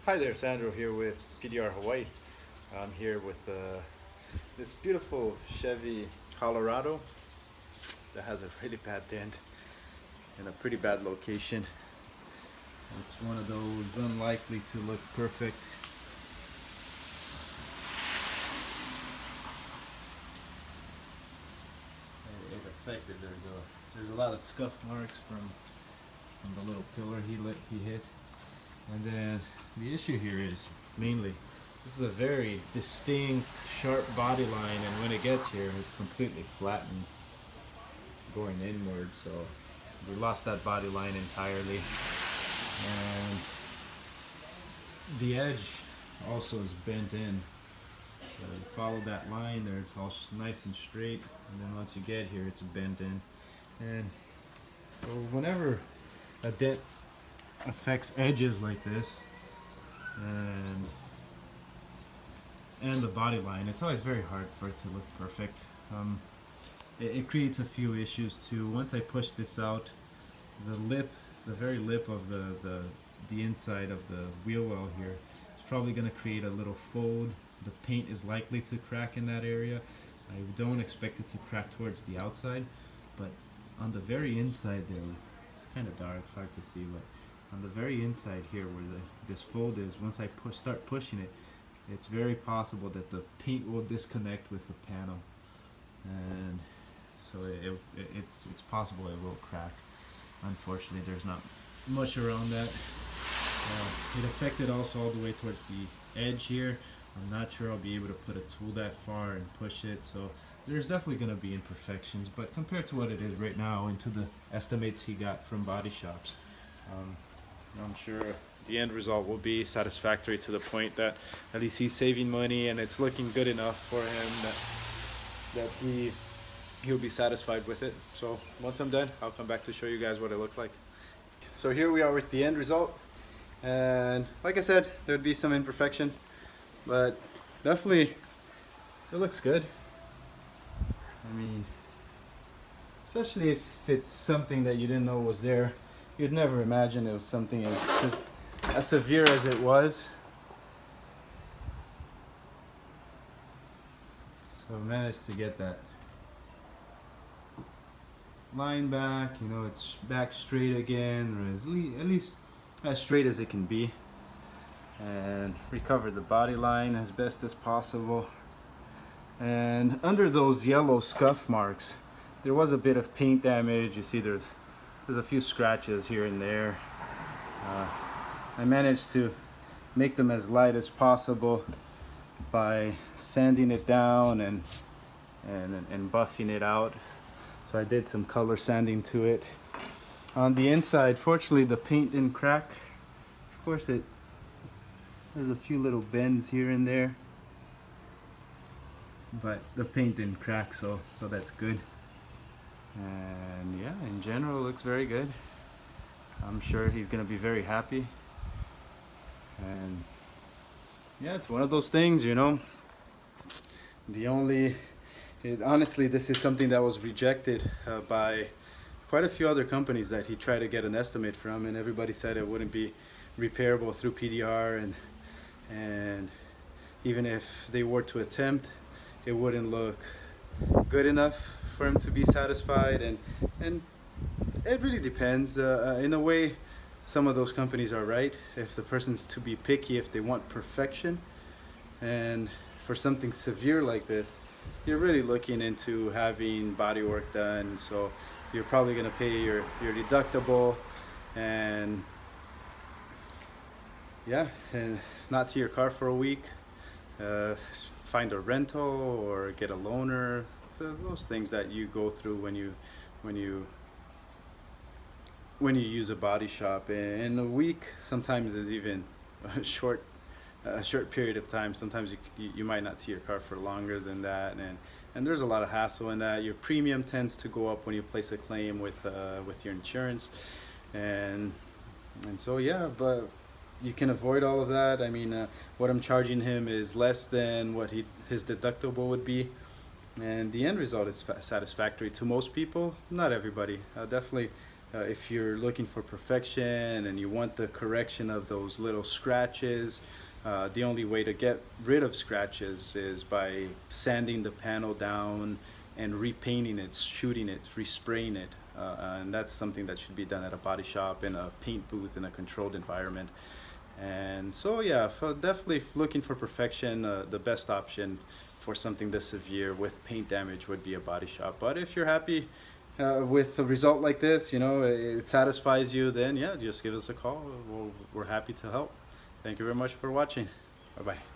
Hi there, Sandro here with PDR Hawaii. I'm here with this beautiful Chevy Colorado that has a really bad dent in a pretty bad location. It's one of those unlikely to look perfect. It affected. There's a lot of scuff marks from the little pillar he hit. And then the issue here is mainly this is a very distinct sharp body line, and when it gets here it's completely flattened going inward, so we lost that body line entirely. And the edge also is bent in, so you follow that line there, it's all nice and straight, and then once you get here it's bent in. And so whenever a dent affects edges like this and the body line, it's always very hard for it to look perfect. It creates a few issues too. Once I push this out, the very lip of the inside of the wheel well here is probably going to create a little fold. The paint is likely to crack in that area. I don't expect it to crack towards the outside, but on the very inside there, it's kind of dark, hard to see, but on the very inside here where this fold is, once I start pushing it, it's very possible that the paint will disconnect with the panel, and so it's possible it will crack. Unfortunately, there's not much around that. It affected also all the way towards the edge here. I'm not sure I'll be able to put a tool that far and push it, so there's definitely going to be imperfections, but compared to what it is right now and to the estimates he got from body shops, I'm sure the end result will be satisfactory to the point that at least he's saving money and it's looking good enough for him that he'll be satisfied with it. So once I'm done, I'll come back to show you guys what it looks like. So here we are with the end result, and like I said, there'd be some imperfections, but definitely it looks good. I mean, especially if it's something that you didn't know was there. You'd never imagine it was something as severe as it was. So I managed to get that line back, you know, it's back straight again, or at least as straight as it can be, and recovered the body line as best as possible. And under those yellow scuff marks, there was a bit of paint damage. You see there's a few scratches here and there. I managed to make them as light as possible by sanding it down and buffing it out. So I did some color sanding to it. On the inside, fortunately the paint didn't crack. Of course there's a few little bends here and there, but the paint didn't crack, so that's good. And yeah, in general it looks very good. I'm sure he's gonna be very happy. And yeah, it's one of those things, you know. Honestly, this is something that was rejected by quite a few other companies that he tried to get an estimate from, and everybody said it wouldn't be repairable through PDR, and even if they were to attempt, it wouldn't look good enough for him to be satisfied. And it really depends. In a way, some of those companies are right. If the person's to be picky, if they want perfection, and for something severe like this, you're really looking into having body work done, so you're probably going to pay your deductible and yeah, and not see your car for a week, find a rental or get a loaner. So those things that you go through when you use a body shop. In a week, sometimes there's even a short period of time. Sometimes you might not see your car for longer than that, and there's a lot of hassle in that. Your premium tends to go up when you place a claim with your insurance, and so yeah, but you can avoid all of that. I mean, what I'm charging him is less than what his deductible would be, and the end result is satisfactory to most people. Not everybody. Definitely If you're looking for perfection and you want the correction of those little scratches, the only way to get rid of scratches is by sanding the panel down and repainting it, shooting it, respraying it. And that's something that should be done at a body shop, in a paint booth, in a controlled environment. And so, yeah, definitely looking for perfection, the best option for something this severe with paint damage would be a body shop. But if you're happy with a result like this, you know, it satisfies you, then yeah, just give us a call. We're happy to help. Thank you very much for watching. Bye bye.